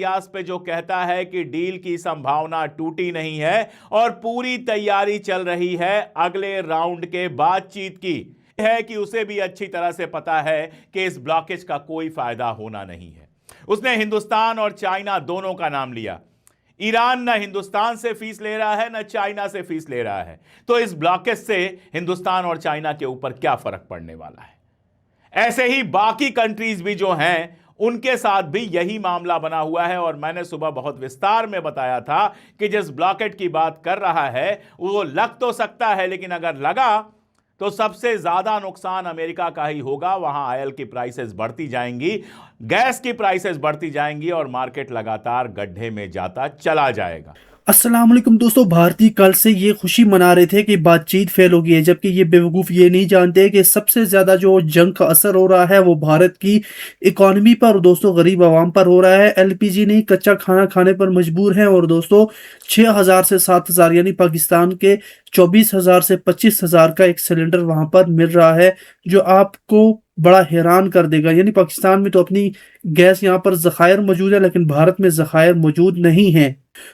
इतिहास पे जो कहता है कि डील की संभावना टूटी नहीं है और पूरी तैयारी चल रही है अगले राउंड के बातचीत की, है कि उसे भी अच्छी तरह से पता है कि इस ब्लॉकेज का कोई फायदा होना नहीं है। उसने हिंदुस्तान और चाइना दोनों का नाम लिया। ईरान न हिंदुस्तान से फीस ले रहा है न चाइना से फीस ले रहा है, तो इस ब्लॉकेज से हिंदुस्तान और चाइना के ऊपर क्या फर्क पड़ने वाला है। ऐसे ही बाकी कंट्रीज भी जो हैं उनके साथ भी यही मामला बना हुआ है। और मैंने सुबह बहुत विस्तार में बताया था कि जिस ब्लॉकेट की बात कर रहा है वो लग तो सकता है, लेकिन अगर लगा तो सबसे ज्यादा नुकसान अमेरिका का ही होगा। वहां ऑयल की प्राइसेस बढ़ती जाएंगी, गैस की प्राइसेस बढ़ती जाएंगी और मार्केट लगातार गड्ढे में जाता चला जाएगा। अस्सलाम वालेकुम दोस्तों। भारतीय कल से ये खुशी मना रहे थे कि बातचीत फेल हो गई है, जबकि ये बेवकूफ़ ये नहीं जानते कि सबसे ज़्यादा जो जंग का असर हो रहा है वो भारत की इकॉनमी पर और दोस्तों गरीब आवाम पर हो रहा है। एलपीजी नहीं, कच्चा खाना खाने पर मजबूर हैं। और दोस्तों 6,000 से 7,000 यानी पाकिस्तान के 24,000 से 25,000 का एक सिलेंडर वहां पर मिल रहा है, जो आपको बड़ा हैरान कर देगा। यानी पाकिस्तान में तो अपनी गैस यहाँ पर ज़खायर मौजूद है, लेकिन भारत में ज़खायर मौजूद नहीं है।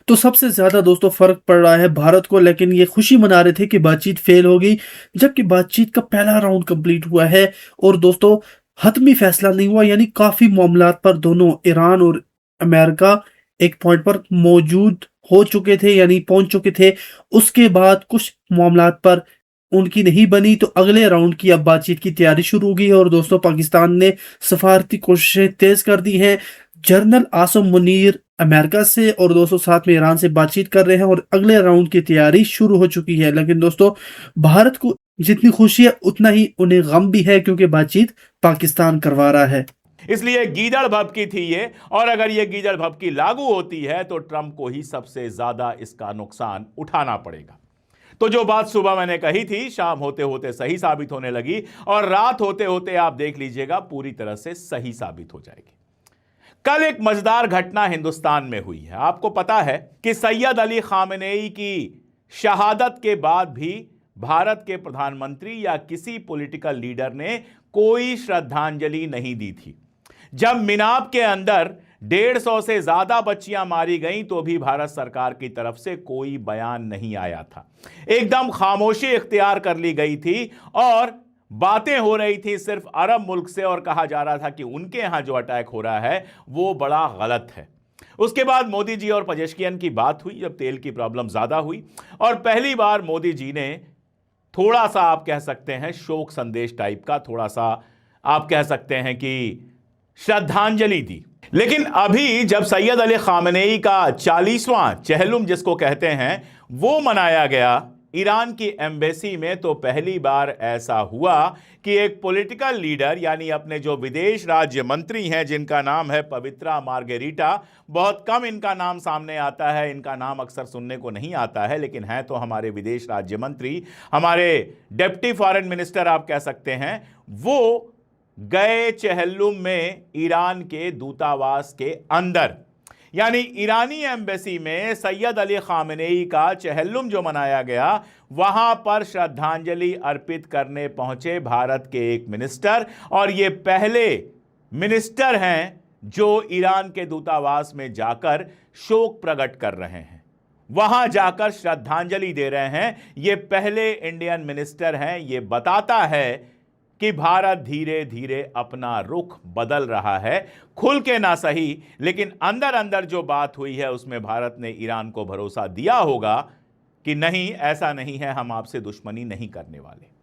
तो सबसे ज्यादा दोस्तों फर्क पड़ रहा है भारत को, लेकिन ये खुशी मना रहे थे कि बातचीत फेल हो गई, जबकि बातचीत का पहला राउंड कंप्लीट हुआ है और दोस्तों हतमी फैसला नहीं हुआ। यानी काफी मामलात पर दोनों ईरान और अमेरिका एक पॉइंट पर मौजूद हो चुके थे, यानी पहुंच चुके थे। उसके बाद कुछ मामलात पर उनकी नहीं बनी, तो अगले राउंड की अब बातचीत की तैयारी शुरू हो गई है। और दोस्तों पाकिस्तान ने सफारती कोशिशें तेज कर दी हैं। जनरल आसम मुनीर अमेरिका से और दोस्तों साथ में ईरान से बातचीत कर रहे हैं और अगले राउंड की तैयारी शुरू हो चुकी है। लेकिन दोस्तों भारत को जितनी खुशी है उतना ही उन्हें गम भी है, क्योंकि बातचीत पाकिस्तान करवा रहा है। इसलिए गीदड़ भभकी थी ये, और अगर ये गीदड़ भभकी लागू होती है तो ट्रंप को ही सबसे ज्यादा इसका नुकसान उठाना पड़ेगा। तो जो बात सुबह मैंने कही थी शाम होते होते सही साबित होने लगी, और रात होते होते आप देख लीजिएगा पूरी तरह से सही साबित हो जाएगी। कल एक मजेदार घटना हिंदुस्तान में हुई है। आपको पता है कि सैयद अली खामेनेई की शहादत के बाद भी भारत के प्रधानमंत्री या किसी पॉलिटिकल लीडर ने कोई श्रद्धांजलि नहीं दी थी। जब मिनाब के अंदर 150 से ज्यादा बच्चियां मारी गईं तो भी भारत सरकार की तरफ से कोई बयान नहीं आया था। एकदम खामोशी इख्तियार कर ली गई थी और बातें हो रही थी सिर्फ अरब मुल्क से, और कहा जा रहा था कि उनके यहां जो अटैक हो रहा है वो बड़ा गलत है। उसके बाद मोदी जी और पजेश्कियन की बात हुई जब तेल की प्रॉब्लम ज्यादा हुई, और पहली बार मोदी जी ने थोड़ा सा आप कह सकते हैं शोक संदेश टाइप का, थोड़ा सा आप कह सकते हैं कि श्रद्धांजलि दी। लेकिन अभी जब सैयद अली खामेनेई का 40वां चहलुम जिसको कहते हैं वो मनाया गया ईरान की एम्बेसी में, तो पहली बार ऐसा हुआ कि एक पॉलिटिकल लीडर यानी अपने जो विदेश राज्य मंत्री हैं जिनका नाम है पवित्रा मार्गेरिटा, बहुत कम इनका नाम सामने आता है, इनका नाम अक्सर सुनने को नहीं आता है, लेकिन है तो हमारे विदेश राज्य मंत्री, हमारे डिप्टी फॉरेन मिनिस्टर आप कह सकते हैं, वो गए चहल्लुम में ईरान के दूतावास के अंदर, यानी ईरानी एम्बेसी में सैयद अली खामेनेई का चहल्लुम जो मनाया गया, वहां पर श्रद्धांजलि अर्पित करने पहुंचे भारत के एक मिनिस्टर। और ये पहले मिनिस्टर हैं जो ईरान के दूतावास में जाकर शोक प्रकट कर रहे हैं, वहां जाकर श्रद्धांजलि दे रहे हैं। ये पहले इंडियन मिनिस्टर हैं। ये बताता है कि भारत धीरे धीरे अपना रुख बदल रहा है, खुल के ना सही, लेकिन अंदर अंदर जो बात हुई है उसमें भारत ने ईरान को भरोसा दिया होगा कि नहीं, ऐसा नहीं है, हम आपसे दुश्मनी नहीं करने वाले।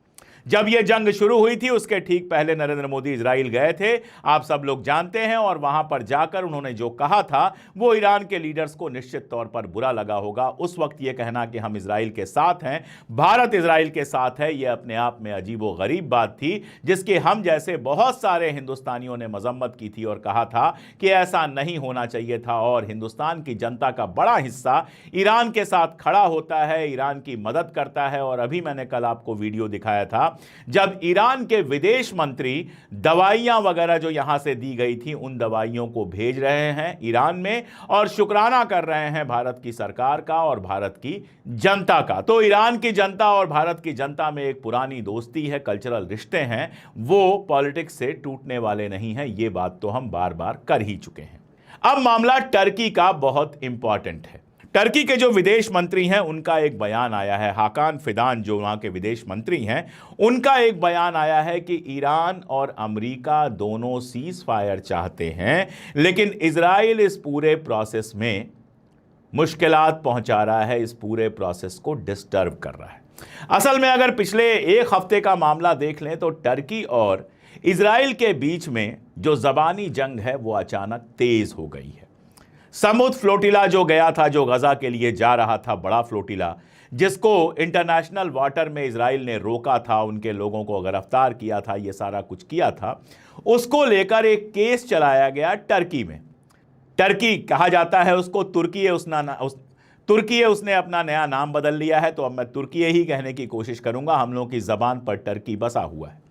जब यह जंग शुरू हुई थी उसके ठीक पहले नरेंद्र मोदी इजराइल गए थे, आप सब लोग जानते हैं, और वहां पर जाकर उन्होंने जो कहा था वो ईरान के लीडर्स को निश्चित तौर पर बुरा लगा होगा। उस वक्त यह कहना कि हम इजराइल के साथ हैं, भारत इजराइल के साथ है, यह अपने आप में अजीबोगरीब बात थी, जिसकी हम जैसे बहुत सारे हिंदुस्तानियों ने मजम्मत की थी और कहा था कि ऐसा नहीं होना चाहिए था। और हिंदुस्तान की जनता का बड़ा हिस्सा ईरान के साथ खड़ा होता है, ईरान की मदद करता है। और अभी मैंने कल आपको वीडियो दिखाया था जब ईरान के विदेश मंत्री दवाइयां वगैरह जो यहां से दी गई थी उन दवाइयों को भेज रहे हैं ईरान में, और शुक्राना कर रहे हैं भारत की सरकार का और भारत की जनता का। तो ईरान की जनता और भारत की जनता में एक पुरानी दोस्ती है, कल्चरल रिश्ते हैं, वो पॉलिटिक्स से टूटने वाले नहीं हैं। ये बात तो हम बार बार कर ही चुके हैं। अब मामला टर्की का बहुत इंपॉर्टेंट है। टर्की के जो विदेश मंत्री हैं उनका एक बयान आया है, हाकान फिदान जो वहां के विदेश मंत्री हैं, उनका एक बयान आया है कि ईरान और अमेरिका दोनों सीज फायर चाहते हैं, लेकिन इजराइल इस पूरे प्रोसेस में मुश्किलात पहुंचा रहा है, इस पूरे प्रोसेस को डिस्टर्ब कर रहा है। असल में अगर पिछले एक हफ्ते का मामला देख लें तो टर्की और इजराइल के बीच में जो जबानी जंग है वो अचानक तेज हो गई है। समुद्र फ्लोटिला जो गया था, जो गजा के लिए जा रहा था, बड़ा फ्लोटिला जिसको इंटरनेशनल वाटर में इजराइल ने रोका था, उनके लोगों को गिरफ्तार किया था, ये सारा कुछ किया था, उसको लेकर एक केस चलाया गया टर्की में। टर्की कहा जाता है उसको, तुर्की है, उसने अपना नया नाम बदल लिया है, तो अब मैं तुर्की ही कहने की कोशिश करूंगा, हम लोगों की जबान पर टर्की बसा हुआ है।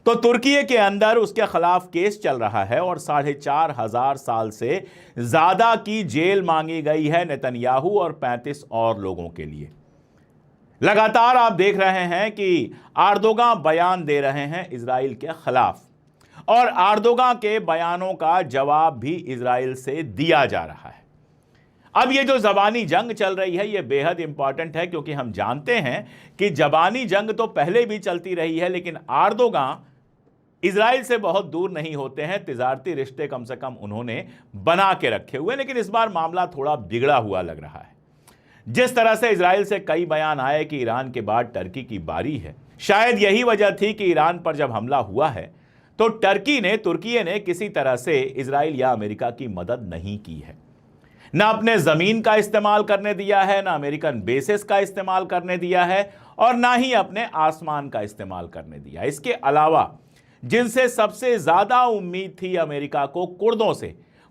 तो तुर्की के अंदर उसके खिलाफ केस चल रहा है और 4,500 साल से ज्यादा की जेल मांगी गई है नेतन्याहू और 35 और लोगों के लिए। लगातार आप देख रहे हैं कि एर्दोगान बयान दे रहे हैं इजराइल के खिलाफ, और एर्दोगान के बयानों का जवाब भी इजराइल से दिया जा रहा है। अब ये जो जबानी जंग चल रही है ये बेहद इंपॉर्टेंट है, क्योंकि हम जानते हैं कि जबानी जंग तो पहले भी चलती रही है, लेकिन एर्दोगान इजराइल से बहुत दूर नहीं होते हैं, तिजारती रिश्ते कम से कम उन्होंने बना के रखे हुए। लेकिन इस बार मामला थोड़ा बिगड़ा हुआ लग रहा है। जिस तरह से इजराइल से कई बयान आए कि ईरान के बाद टर्की की बारी है, शायद यही वजह थी कि ईरान पर जब हमला हुआ है तो तुर्की ने किसी तरह से इजराइल या अमेरिका की मदद नहीं की है, ना अपने जमीन का इस्तेमाल करने दिया है, ना अमेरिकन बेसिस का इस्तेमाल करने दिया है, और ना ही अपने आसमान का इस्तेमाल करने दिया। इसके अलावा जिनसे सबसे ज्यादा उम्मीद थी अमेरिका को,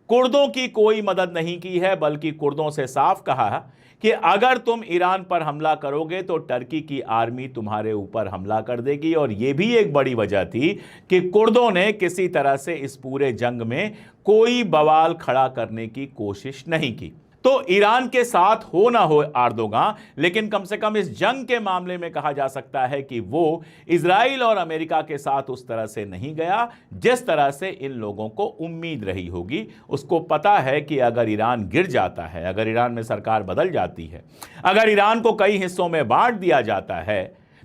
कुर्दों की कोई मदद नहीं की है, बल्कि कुर्दों से साफ कहा कि अगर तुम ईरान पर हमला करोगे तो टर्की की आर्मी तुम्हारे ऊपर हमला कर देगी। और यह भी एक बड़ी वजह थी कि कुर्दों ने किसी तरह से इस पूरे जंग में कोई बवाल खड़ा करने की कोशिश नहीं की। तो ईरान के साथ हो ना हो एर्दोगान, लेकिन कम से कम इस जंग के मामले में कहा जा सकता है कि वो इजराइल और अमेरिका के साथ उस तरह से नहीं गया जिस तरह से इन लोगों को उम्मीद रही होगी। उसको पता है कि अगर ईरान गिर जाता है, अगर ईरान में सरकार बदल जाती है, अगर ईरान को कई हिस्सों में बांट दिया जाता है,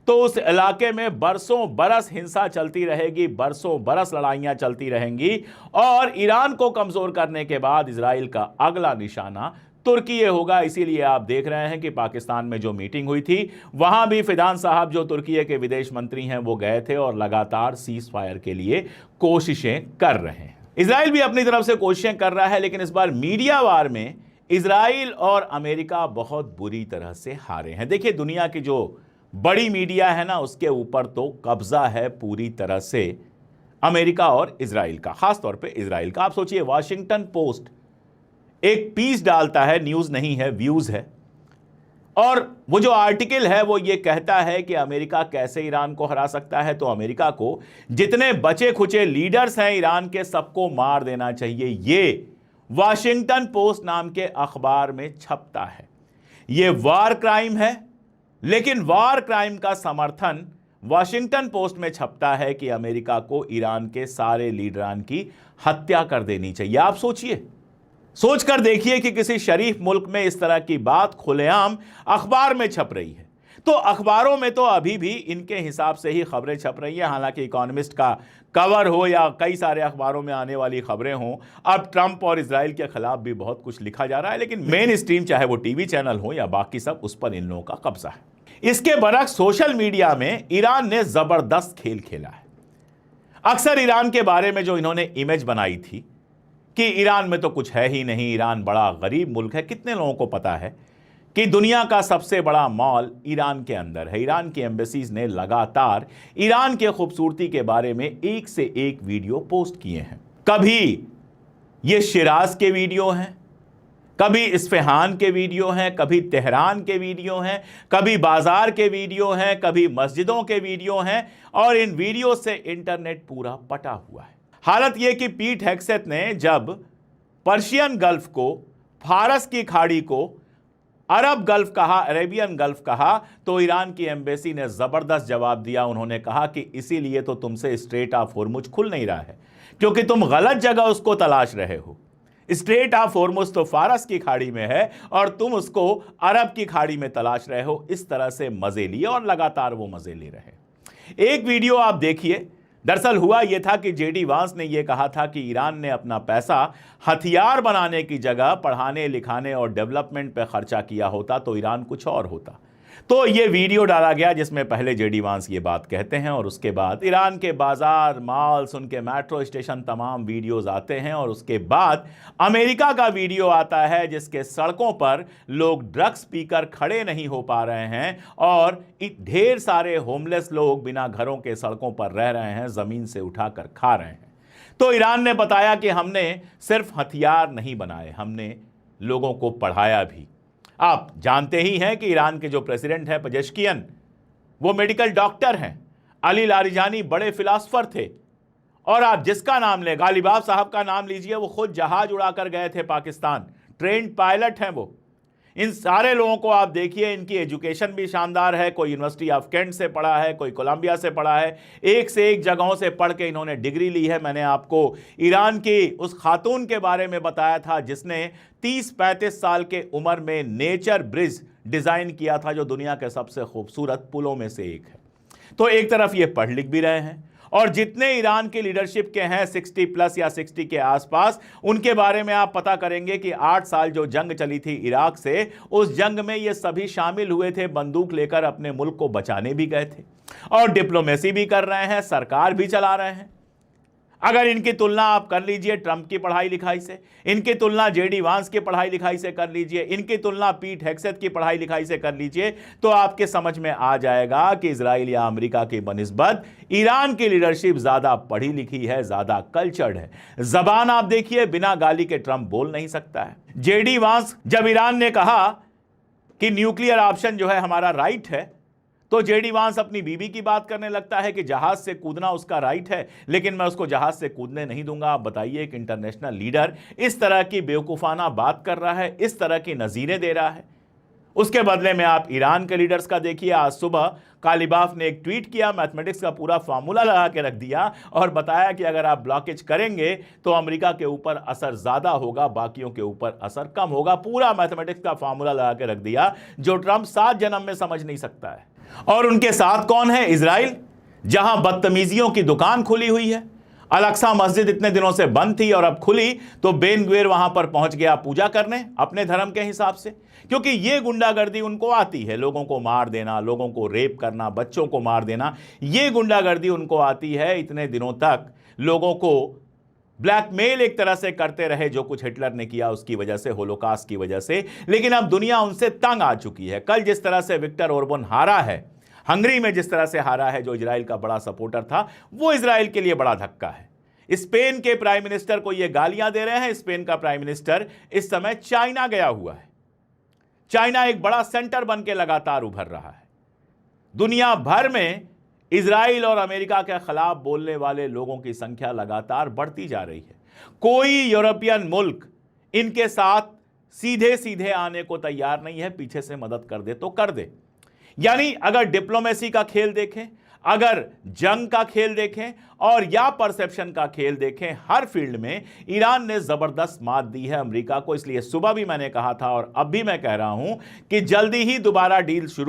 तो उस इलाके में बरसों बरस हिंसा चलती रहेगी, बरसों बरस लड़ाइयां चलती रहेंगी, और ईरान को कमजोर करने के बाद इजराइल का अगला निशाना तुर्की होगा। इसीलिए आप देख रहे हैं कि पाकिस्तान में जो मीटिंग हुई थी वहां भी फिदान साहब जो तुर्की के विदेश मंत्री हैं वो गए थे और लगातार सीज फायर के लिए कोशिशें कर रहे हैं। इजराइल भी अपनी तरफ से कोशिशें कर रहा है, लेकिन इस बार मीडिया वार में इजराइल और अमेरिका बहुत बुरी तरह से हारे हैं। देखिए, दुनिया की जो बड़ी मीडिया है ना, उसके ऊपर तो कब्जा है पूरी तरह से अमेरिका और इजराइल का, खासतौर पे इजराइल का। आप सोचिए, वॉशिंगटन पोस्ट एक पीस डालता है, न्यूज नहीं है, व्यूज है, और वो जो आर्टिकल है वो ये कहता है कि अमेरिका कैसे ईरान को हरा सकता है। तो अमेरिका को जितने बचे खुचे लीडर्स हैं ईरान के, सबको मार देना चाहिए। ये वॉशिंगटन पोस्ट नाम के अखबार में छपता है। ये वार क्राइम है, लेकिन वार क्राइम का समर्थन वॉशिंगटन पोस्ट में छपता है कि अमेरिका को ईरान के सारे लीडरान की हत्या कर देनी चाहिए। आप सोचिए, सोचकर देखिए कि किसी शरीफ मुल्क में इस तरह की बात खुलेआम अखबार में छप रही है। तो अखबारों में तो अभी भी इनके हिसाब से ही खबरें छप रही हैं। हालांकि इकोनॉमिस्ट का कवर हो या कई सारे अखबारों में आने वाली खबरें हों, अब ट्रंप और इजराइल के खिलाफ भी बहुत कुछ लिखा जा रहा है, लेकिन मेन स्ट्रीम चाहे वो टीवी चैनल हो या बाकी सब, उस पर इन लोगों का कब्जा है। इसके बरक्स सोशल मीडिया में ईरान ने जबरदस्त खेल खेला है। अक्सर ईरान के बारे में जो इन्होंने इमेज बनाई थी कि ईरान में तो कुछ है ही नहीं, ईरान बड़ा गरीब मुल्क है। कितने लोगों को पता है कि दुनिया का सबसे बड़ा मॉल ईरान के अंदर है। ईरान की एम्बेसीज ने लगातार ईरान के खूबसूरती के बारे में एक से एक वीडियो पोस्ट किए हैं। कभी ये शिराज के वीडियो हैं, कभी इस्फहान के वीडियो हैं, कभी तेहरान के वीडियो हैं, कभी बाजार के वीडियो हैं, कभी मस्जिदों के वीडियो हैं, और इन वीडियो से इंटरनेट पूरा पटा हुआ है। हालत यह कि पीट हेग्सेथ ने जब पर्शियन गल्फ को, फारस की खाड़ी को अरब गल्फ कहा, अरेबियन गल्फ कहा, तो ईरान की एम्बेसी ने जबरदस्त जवाब दिया। उन्होंने कहा कि इसीलिए तो तुमसे स्ट्रेट ऑफ होर्मुज खुल नहीं रहा है, क्योंकि तुम गलत जगह उसको तलाश रहे हो। स्ट्रेट ऑफ हॉर्मुज़ तो फारस की खाड़ी में है और तुम उसको अरब की खाड़ी में तलाश रहे हो। इस तरह से मजे लिए और लगातार वो मजे ले रहे। एक वीडियो आप देखिए। दरअसल हुआ यह था कि जेडी वांस ने यह कहा था कि ईरान ने अपना पैसा हथियार बनाने की जगह पढ़ाने लिखाने और डेवलपमेंट पर खर्चा किया होता तो ईरान कुछ और होता। तो ये वीडियो डाला गया जिसमें पहले जेडी वांस ये बात कहते हैं और उसके बाद ईरान के बाजार, मॉल्स, उनके मेट्रो स्टेशन, तमाम वीडियोस आते हैं और उसके बाद अमेरिका का वीडियो आता है जिसके सड़कों पर लोग ड्रग्स पीकर खड़े नहीं हो पा रहे हैं और ढेर सारे होमलेस लोग बिना घरों के सड़कों पर रह रहे हैं, जमीन से उठाकर खा रहे हैं। तो ईरान ने बताया कि हमने सिर्फ हथियार नहीं बनाए, हमने लोगों को पढ़ाया भी। आप जानते ही हैं कि ईरान के जो प्रेसिडेंट हैं पेजेश्कियन, वो मेडिकल डॉक्टर हैं। अली लारिजानी बड़े फिलासफर थे और आप जिसका नाम लें, गालिबाफ साहब का नाम लीजिए, वो खुद जहाज उड़ाकर गए थे पाकिस्तान, ट्रेंड पायलट हैं वो। इन सारे लोगों को आप देखिए, इनकी एजुकेशन भी शानदार है। कोई यूनिवर्सिटी ऑफ कैंट से पढ़ा है, कोई कोलंबिया से पढ़ा है, एक से एक जगहों से पढ़ के इन्होंने डिग्री ली है। मैंने आपको ईरान की उस खातून के बारे में बताया था जिसने 30-35 साल के उम्र में नेचर ब्रिज डिजाइन किया था, जो दुनिया के सबसे खूबसूरत पुलों में से एक है। तो एक तरफ ये पढ़ लिख भी रहे हैं और जितने ईरान की लीडरशिप के हैं 60+ या 60 के आसपास, उनके बारे में आप पता करेंगे कि 8 साल जो जंग चली थी इराक से, उस जंग में ये सभी शामिल हुए थे, बंदूक लेकर अपने मुल्क को बचाने भी गए थे और डिप्लोमेसी भी कर रहे हैं, सरकार भी चला रहे हैं। अगर इनकी तुलना आप कर लीजिए ट्रंप की पढ़ाई लिखाई से, इनकी तुलना जेडी वांस की पढ़ाई लिखाई से कर लीजिए, इनकी तुलना पीट हेग्सेथ की पढ़ाई लिखाई से कर लीजिए, तो आपके समझ में आ जाएगा कि इजराइल या अमेरिका की बनिस्बत ईरान की लीडरशिप ज्यादा पढ़ी लिखी है, ज्यादा कल्चर्ड है। जबान आप देखिए, बिना गाली के ट्रंप बोल नहीं सकता है। जेडी वांस, जब ईरान ने कहा कि न्यूक्लियर ऑप्शन जो है हमारा राइट है, तो जेडी वांस अपनी बीबी की बात करने लगता है कि जहाज से कूदना उसका राइट है, लेकिन मैं उसको जहाज से कूदने नहीं दूंगा। आप बताइए, एक इंटरनेशनल लीडर इस तरह की बेवकूफाना बात कर रहा है, इस तरह की नजीरें दे रहा है। उसके बदले में आप ईरान के लीडर्स का देखिए। आज सुबह कालिबाफ ने एक ट्वीट किया, मैथमेटिक्स का पूरा फार्मूला लगा के रख दिया और बताया कि अगर आप ब्लॉकेज करेंगे तो अमेरिका के ऊपर असर ज्यादा होगा, बाकियों के ऊपर असर कम होगा। पूरा मैथमेटिक्स का फार्मूला लगा के रख दिया जो ट्रंप 7 जन्म में समझ नहीं सकता है। और उनके साथ कौन है? इजराइल, जहां बदतमीजियों की दुकान खुली हुई है। अल-अक्सा मस्जिद इतने दिनों से बंद थी और अब खुली तो बेन गुवेर वहां पर पहुंच गया पूजा करने अपने धर्म के हिसाब से, क्योंकि ये गुंडागर्दी उनको आती है। लोगों को मार देना, लोगों को रेप करना, बच्चों को मार देना, ये गुंडागर्दी उनको आती है। इतने दिनों तक लोगों को ब्लैकमेल एक तरह से करते रहे, जो कुछ हिटलर ने किया उसकी वजह से, होलोकास्ट की वजह से, लेकिन अब दुनिया उनसे तंग आ चुकी है। कल जिस तरह से विक्टर ओरबान हारा है, हंगरी में जिस तरह से हारा है, जो इजराइल का बड़ा सपोर्टर था, वो इजराइल के लिए बड़ा धक्का है। स्पेन के प्राइम मिनिस्टर को ये गालियां दे रहे हैं। स्पेन का प्राइम मिनिस्टर इस समय चाइना गया हुआ है। चाइना एक बड़ा सेंटर बन के लगातार उभर रहा है। दुनिया भर में इजराइल और अमेरिका के खिलाफ बोलने वाले लोगों की संख्या लगातार बढ़ती जा रही है। कोई यूरोपियन मुल्क इनके साथ सीधे सीधे आने को तैयार नहीं है, पीछे से मदद कर दे तो कर दे। यानी अगर डिप्लोमेसी का खेल देखें, अगर जंग का खेल देखें और या परसेप्शन का खेल देखें, हर फील्ड में ईरान ने जबरदस्त मात दी है अमेरिका को। इसलिए सुबह भी मैंने कहा था और अब भी मैं कह रहा हूं कि जल्दी ही दोबारा डील शुरू